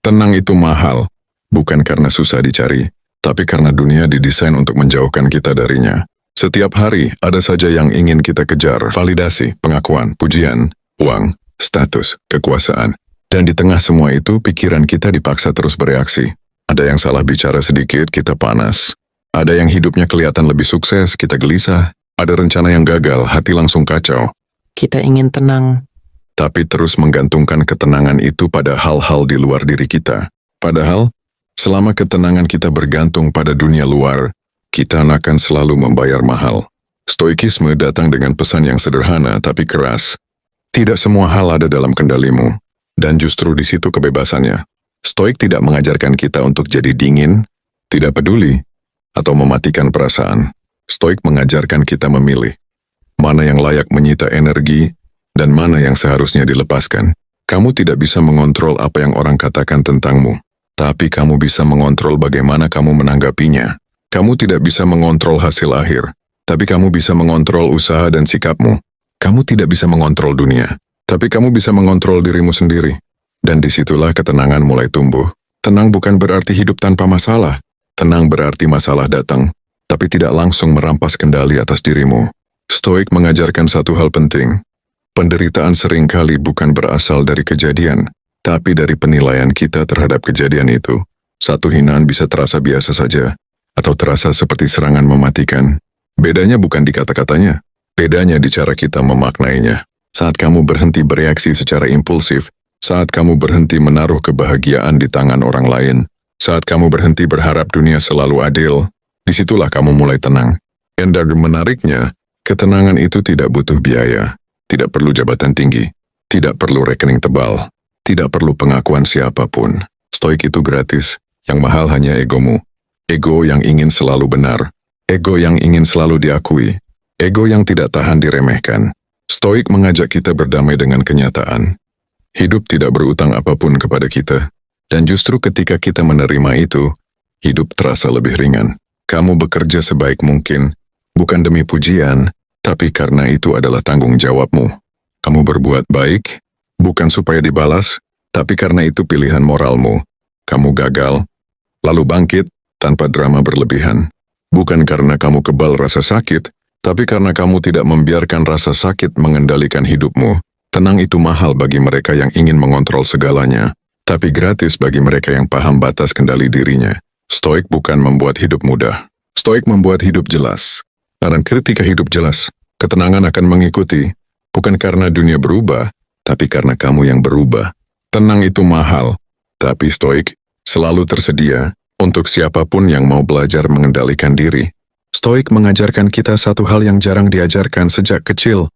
Tenang itu mahal, bukan karena susah dicari, tapi karena dunia didesain untuk menjauhkan kita darinya. Setiap hari ada saja yang ingin kita kejar, validasi, pengakuan, pujian, uang, status, kekuasaan. Dan di tengah semua itu, pikiran kita dipaksa terus bereaksi. Ada yang salah bicara sedikit, kita panas. Ada yang hidupnya kelihatan lebih sukses, kita gelisah. Ada rencana yang gagal, hati langsung kacau. Kita ingin tenang. Tapi terus menggantungkan ketenangan itu pada hal-hal di luar diri kita. Padahal, selama ketenangan kita bergantung pada dunia luar, kita akan selalu membayar mahal. Stoikisme datang dengan pesan yang sederhana tapi keras. Tidak semua hal ada dalam kendalimu, dan justru di situ kebebasannya. Stoik tidak mengajarkan kita untuk jadi dingin, tidak peduli, atau mematikan perasaan. Stoik mengajarkan kita memilih mana yang layak menyita energi dan mana yang seharusnya dilepaskan. Kamu tidak bisa mengontrol apa yang orang katakan tentangmu, tapi kamu bisa mengontrol bagaimana kamu menanggapinya. Kamu tidak bisa mengontrol hasil akhir, tapi kamu bisa mengontrol usaha dan sikapmu. Kamu tidak bisa mengontrol dunia, tapi kamu bisa mengontrol dirimu sendiri. Dan disitulah ketenangan mulai tumbuh. Tenang bukan berarti hidup tanpa masalah. Tenang berarti masalah datang, tapi tidak langsung merampas kendali atas dirimu. Stoik mengajarkan satu hal penting. Penderitaan seringkali bukan berasal dari kejadian, tapi dari penilaian kita terhadap kejadian itu. Satu hinaan bisa terasa biasa saja, atau terasa seperti serangan mematikan. Bedanya bukan di kata-katanya, bedanya di cara kita memaknainya. Saat kamu berhenti bereaksi secara impulsif, saat kamu berhenti menaruh kebahagiaan di tangan orang lain, saat kamu berhenti berharap dunia selalu adil, disitulah kamu mulai tenang. Dan menariknya, ketenangan itu tidak butuh biaya, tidak perlu jabatan tinggi, tidak perlu rekening tebal, tidak perlu pengakuan siapapun. Stoik itu gratis, yang mahal hanya egomu. Ego yang ingin selalu benar, ego yang ingin selalu diakui, ego yang tidak tahan diremehkan. Stoik mengajak kita berdamai dengan kenyataan. Hidup tidak berutang apapun kepada kita, dan justru ketika kita menerima itu, hidup terasa lebih ringan. Kamu bekerja sebaik mungkin, bukan demi pujian, tapi karena itu adalah tanggung jawabmu. Kamu berbuat baik, bukan supaya dibalas, tapi karena itu pilihan moralmu. Kamu gagal, lalu bangkit tanpa drama berlebihan. Bukan karena kamu kebal rasa sakit, tapi karena kamu tidak membiarkan rasa sakit mengendalikan hidupmu. Tenang itu mahal bagi mereka yang ingin mengontrol segalanya, tapi gratis bagi mereka yang paham batas kendali dirinya. Stoik bukan membuat hidup mudah. Stoik membuat hidup jelas. Karena ketika hidup jelas, ketenangan akan mengikuti, bukan karena dunia berubah, tapi karena kamu yang berubah. Tenang itu mahal, tapi Stoik selalu tersedia untuk siapapun yang mau belajar mengendalikan diri. Stoik mengajarkan kita satu hal yang jarang diajarkan sejak kecil,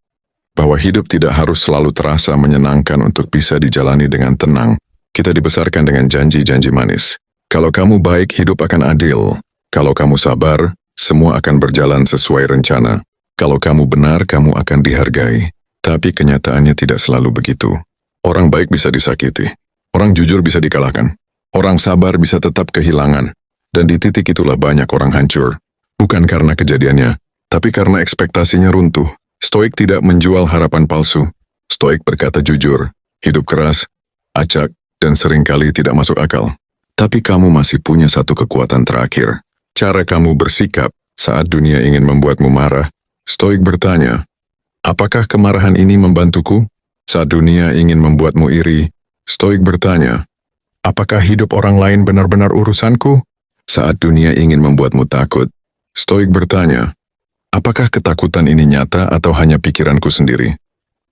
bahwa hidup tidak harus selalu terasa menyenangkan untuk bisa dijalani dengan tenang. Kita dibesarkan dengan janji-janji manis. Kalau kamu baik, hidup akan adil. Kalau kamu sabar, semua akan berjalan sesuai rencana. Kalau kamu benar, kamu akan dihargai. Tapi kenyataannya tidak selalu begitu. Orang baik bisa disakiti. Orang jujur bisa dikalahkan. Orang sabar bisa tetap kehilangan. Dan di titik itulah banyak orang hancur. Bukan karena kejadiannya, tapi karena ekspektasinya runtuh. Stoik tidak menjual harapan palsu. Stoik berkata jujur, hidup keras, acak, dan seringkali tidak masuk akal. Tapi kamu masih punya satu kekuatan terakhir. Cara kamu bersikap saat dunia ingin membuatmu marah. Stoik bertanya, apakah kemarahan ini membantuku? Saat dunia ingin membuatmu iri, Stoik bertanya, apakah hidup orang lain benar-benar urusanku? Saat dunia ingin membuatmu takut, Stoik bertanya, apakah ketakutan ini nyata atau hanya pikiranku sendiri?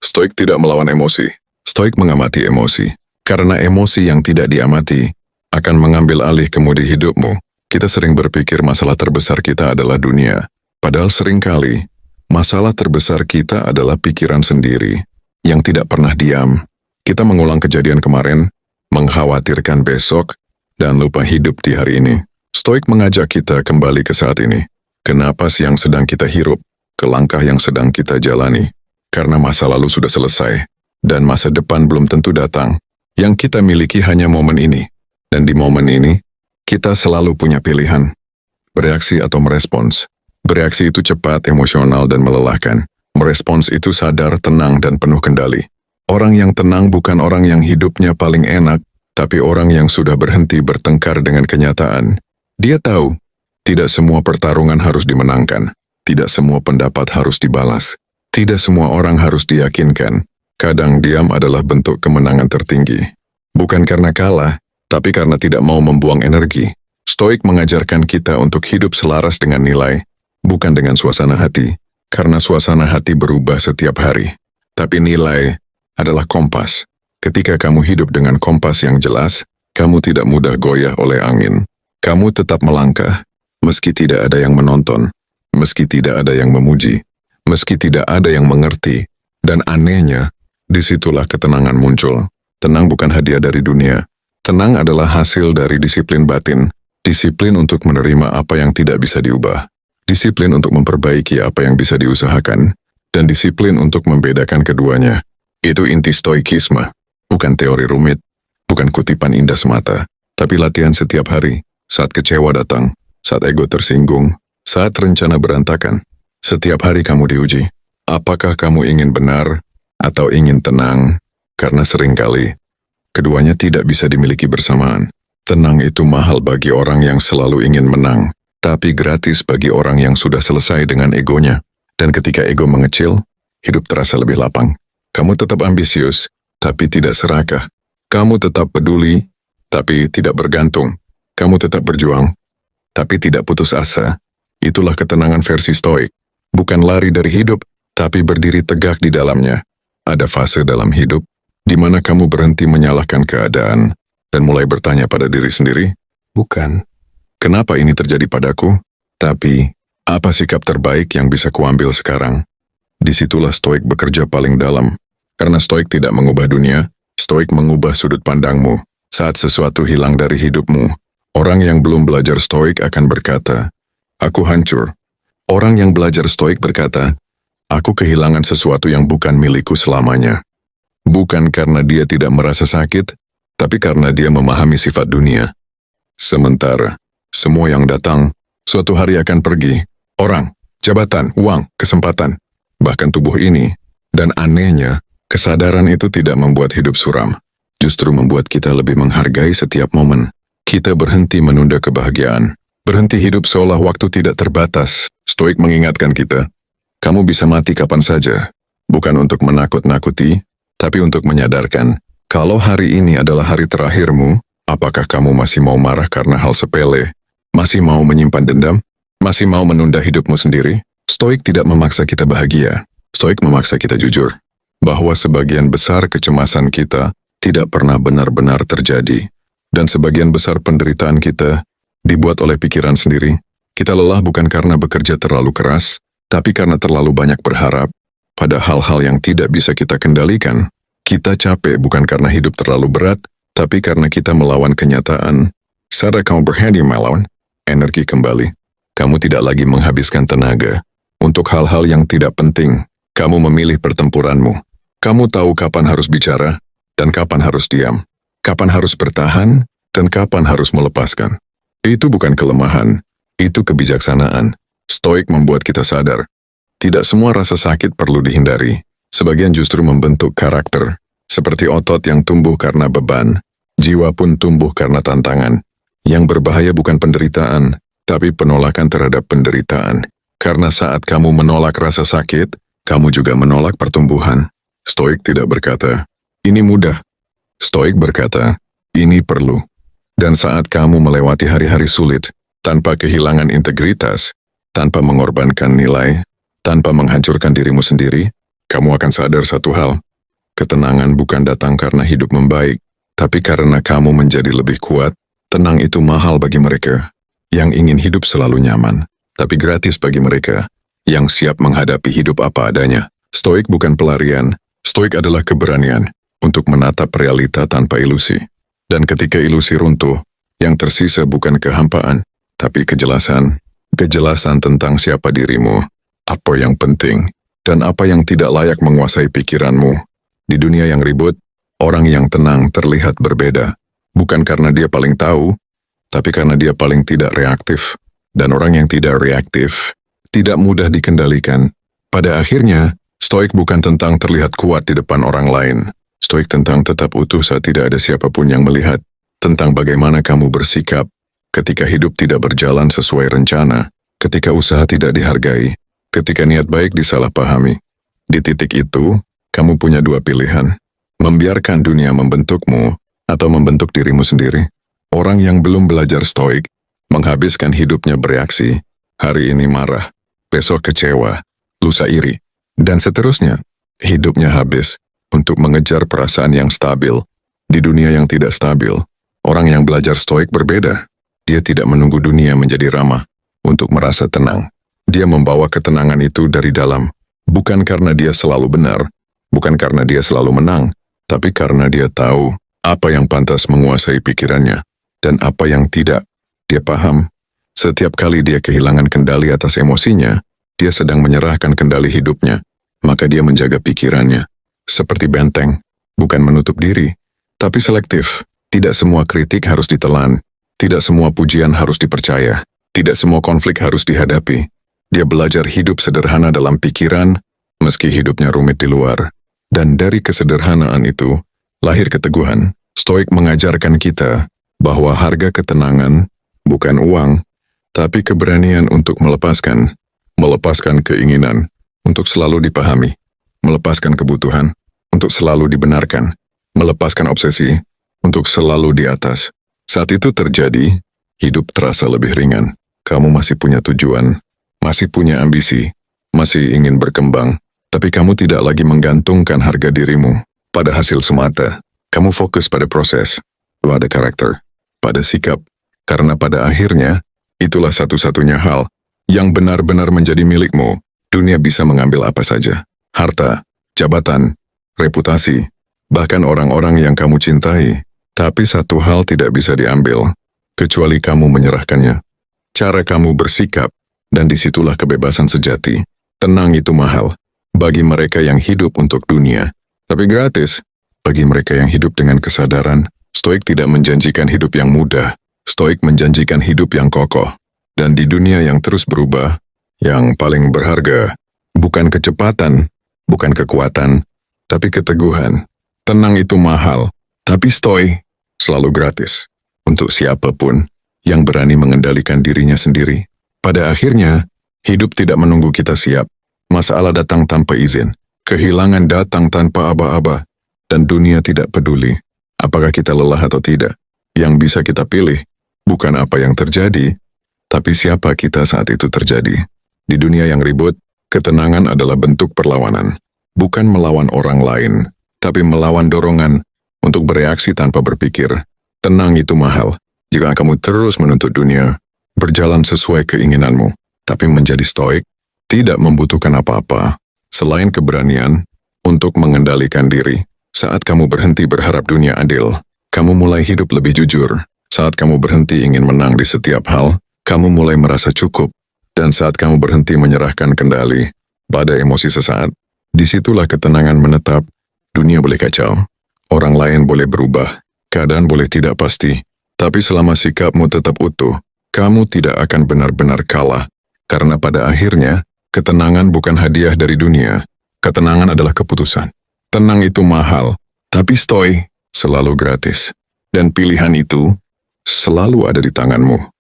Stoik tidak melawan emosi. Stoik mengamati emosi. Karena emosi yang tidak diamati akan mengambil alih kemudi hidupmu. Kita sering berpikir masalah terbesar kita adalah dunia. Padahal seringkali, masalah terbesar kita adalah pikiran sendiri yang tidak pernah diam. Kita mengulang kejadian kemarin, mengkhawatirkan besok, dan lupa hidup di hari ini. Stoik mengajak kita kembali ke saat ini. Kenapa yang sedang kita hirup, ke langkah yang sedang kita jalani. Karena masa lalu sudah selesai, dan masa depan belum tentu datang. Yang kita miliki hanya momen ini. Dan di momen ini, kita selalu punya pilihan. Bereaksi atau merespons. Bereaksi itu cepat, emosional, dan melelahkan. Merespons itu sadar, tenang, dan penuh kendali. Orang yang tenang bukan orang yang hidupnya paling enak, Tapi orang yang sudah berhenti bertengkar dengan kenyataan, dia tahu tidak semua pertarungan harus dimenangkan, tidak semua pendapat harus dibalas, tidak semua orang harus diyakinkan. Kadang diam adalah bentuk kemenangan tertinggi. Bukan karena kalah, tapi karena tidak mau membuang energi. Stoik mengajarkan kita untuk hidup selaras dengan nilai, bukan dengan suasana hati. Karena suasana hati berubah setiap hari. Tapi nilai adalah kompas. Ketika kamu hidup dengan kompas yang jelas, kamu tidak mudah goyah oleh angin. Kamu tetap melangkah, meski tidak ada yang menonton, meski tidak ada yang memuji, meski tidak ada yang mengerti. Dan anehnya, disitulah ketenangan muncul. Tenang bukan hadiah dari dunia. Tenang adalah hasil dari disiplin batin. Disiplin untuk menerima apa yang tidak bisa diubah. Disiplin untuk memperbaiki apa yang bisa diusahakan. Dan disiplin untuk membedakan keduanya. Itu inti stoikisme. Bukan teori rumit. Bukan kutipan indah semata. Tapi latihan setiap hari. Saat kecewa datang. Saat ego tersinggung. Saat rencana berantakan. Setiap hari kamu diuji. Apakah kamu ingin benar atau ingin tenang? Karena seringkali keduanya tidak bisa dimiliki bersamaan. Tenang itu mahal bagi orang yang selalu ingin menang, tapi gratis bagi orang yang sudah selesai dengan egonya. Dan ketika ego mengecil, hidup terasa lebih lapang. Kamu tetap ambisius, tapi tidak serakah. Kamu tetap peduli, tapi tidak bergantung. Kamu tetap berjuang, tapi tidak putus asa. Itulah ketenangan versi stoik. Bukan lari dari hidup, tapi berdiri tegak di dalamnya. Ada fase dalam hidup di mana kamu berhenti menyalahkan keadaan dan mulai bertanya pada diri sendiri, bukan, kenapa ini terjadi padaku? Tapi, apa sikap terbaik yang bisa kuambil sekarang? Disitulah stoik bekerja paling dalam. Karena stoik tidak mengubah dunia, stoik mengubah sudut pandangmu. Saat sesuatu hilang dari hidupmu, orang yang belum belajar stoik akan berkata, aku hancur. Orang yang belajar stoik berkata, aku kehilangan sesuatu yang bukan milikku selamanya. Bukan karena dia tidak merasa sakit, tapi karena dia memahami sifat dunia. Sementara, semua yang datang, suatu hari akan pergi. Orang, jabatan, uang, kesempatan, bahkan tubuh ini. Dan anehnya, kesadaran itu tidak membuat hidup suram. Justru membuat kita lebih menghargai setiap momen. Kita berhenti menunda kebahagiaan. Berhenti hidup seolah waktu tidak terbatas. Stoik mengingatkan kita, kamu bisa mati kapan saja. Bukan untuk menakut-nakuti, tapi untuk menyadarkan, kalau hari ini adalah hari terakhirmu, apakah kamu masih mau marah karena hal sepele? Masih mau menyimpan dendam? Masih mau menunda hidupmu sendiri? Stoik tidak memaksa kita bahagia. Stoik memaksa kita jujur. Bahwa sebagian besar kecemasan kita tidak pernah benar-benar terjadi. Dan sebagian besar penderitaan kita dibuat oleh pikiran sendiri. Kita lelah bukan karena bekerja terlalu keras, tapi karena terlalu banyak berharap pada hal-hal yang tidak bisa kita kendalikan. Kita capek bukan karena hidup terlalu berat, tapi karena kita melawan kenyataan. Saat kamu berhenti melawan, energi kembali. Kamu tidak lagi menghabiskan tenaga untuk hal-hal yang tidak penting. Kamu memilih pertempuranmu. Kamu tahu kapan harus bicara dan kapan harus diam. Kapan harus bertahan dan kapan harus melepaskan. Itu bukan kelemahan, itu kebijaksanaan. Stoik membuat kita sadar. Tidak semua rasa sakit perlu dihindari. Sebagian justru membentuk karakter. Seperti otot yang tumbuh karena beban, jiwa pun tumbuh karena tantangan. Yang berbahaya bukan penderitaan, tapi penolakan terhadap penderitaan. Karena saat kamu menolak rasa sakit, kamu juga menolak pertumbuhan. Stoik tidak berkata, ini mudah. Stoik berkata, ini perlu. Dan saat kamu melewati hari-hari sulit, tanpa kehilangan integritas, tanpa mengorbankan nilai, tanpa menghancurkan dirimu sendiri, kamu akan sadar satu hal. Ketenangan bukan datang karena hidup membaik, tapi karena kamu menjadi lebih kuat. Tenang itu mahal bagi mereka yang ingin hidup selalu nyaman, tapi gratis bagi mereka yang siap menghadapi hidup apa adanya. Stoik bukan pelarian, stoik adalah keberanian untuk menatap realita tanpa ilusi. Dan ketika ilusi runtuh, yang tersisa bukan kehampaan, tapi kejelasan. Kejelasan tentang siapa dirimu, apa yang penting, dan apa yang tidak layak menguasai pikiranmu. Di dunia yang ribut, orang yang tenang terlihat berbeda. Bukan karena dia paling tahu, tapi karena dia paling tidak reaktif. Dan orang yang tidak reaktif, tidak mudah dikendalikan. Pada akhirnya, stoik bukan tentang terlihat kuat di depan orang lain, Stoik tentang tetap utuh saat tidak ada siapapun yang melihat, tentang bagaimana kamu bersikap ketika hidup tidak berjalan sesuai rencana, ketika usaha tidak dihargai, ketika niat baik disalahpahami. Di titik itu, kamu punya dua pilihan, membiarkan dunia membentukmu atau membentuk dirimu sendiri. Orang yang belum belajar stoik, menghabiskan hidupnya bereaksi, hari ini marah, besok kecewa, lusa iri, dan seterusnya. Hidupnya habis untuk mengejar perasaan yang stabil. Di dunia yang tidak stabil, orang yang belajar stoik berbeda. Dia tidak menunggu dunia menjadi ramah untuk merasa tenang. Dia membawa ketenangan itu dari dalam, bukan karena dia selalu benar, bukan karena dia selalu menang, tapi karena dia tahu apa yang pantas menguasai pikirannya dan apa yang tidak. Dia paham, setiap kali dia kehilangan kendali atas emosinya, dia sedang menyerahkan kendali hidupnya, maka dia menjaga pikirannya. Seperti benteng, bukan menutup diri, tapi selektif. Tidak semua kritik harus ditelan, tidak semua pujian harus dipercaya, tidak semua konflik harus dihadapi. Dia belajar hidup sederhana dalam pikiran, meski hidupnya rumit di luar. Dan dari kesederhanaan itu, lahir keteguhan. Stoik mengajarkan kita bahwa harga ketenangan bukan uang, tapi keberanian untuk melepaskan keinginan untuk selalu dipahami, melepaskan kebutuhan untuk selalu dibenarkan, melepaskan obsesi untuk selalu di atas. Saat itu terjadi, hidup terasa lebih ringan. Kamu masih punya tujuan, masih punya ambisi, masih ingin berkembang, tapi kamu tidak lagi menggantungkan harga dirimu pada hasil semata. Kamu fokus pada proses, pada karakter, pada sikap, karena pada akhirnya, itulah satu-satunya hal yang benar-benar menjadi milikmu. Dunia bisa mengambil apa saja, harta, jabatan, reputasi, bahkan orang-orang yang kamu cintai. Tapi satu hal tidak bisa diambil, kecuali kamu menyerahkannya. Cara kamu bersikap, dan disitulah kebebasan sejati. Tenang itu mahal, bagi mereka yang hidup untuk dunia, tapi gratis, bagi mereka yang hidup dengan kesadaran. Stoik tidak menjanjikan hidup yang mudah, Stoik menjanjikan hidup yang kokoh. Dan di dunia yang terus berubah, yang paling berharga, bukan kecepatan, bukan kekuatan, tapi keteguhan. Tenang itu mahal, tapi stoik selalu gratis. Untuk siapapun yang berani mengendalikan dirinya sendiri. Pada akhirnya, hidup tidak menunggu kita siap. Masalah datang tanpa izin. Kehilangan datang tanpa aba-aba. Dan dunia tidak peduli apakah kita lelah atau tidak. Yang bisa kita pilih, bukan apa yang terjadi, tapi siapa kita saat itu terjadi. Di dunia yang ribut, ketenangan adalah bentuk perlawanan. Bukan melawan orang lain, tapi melawan dorongan untuk bereaksi tanpa berpikir. Tenang itu mahal, jika kamu terus menuntut dunia, berjalan sesuai keinginanmu, tapi menjadi stoik, tidak membutuhkan apa-apa, selain keberanian untuk mengendalikan diri. Saat kamu berhenti berharap dunia adil, kamu mulai hidup lebih jujur. Saat kamu berhenti ingin menang di setiap hal, kamu mulai merasa cukup. Dan saat kamu berhenti menyerahkan kendali pada emosi sesaat, disitulah ketenangan menetap. Dunia boleh kacau, orang lain boleh berubah, keadaan boleh tidak pasti, tapi selama sikapmu tetap utuh, kamu tidak akan benar-benar kalah. Karena pada akhirnya, ketenangan bukan hadiah dari dunia, ketenangan adalah keputusan. Tenang itu mahal, tapi stoik selalu gratis. Dan pilihan itu selalu ada di tanganmu.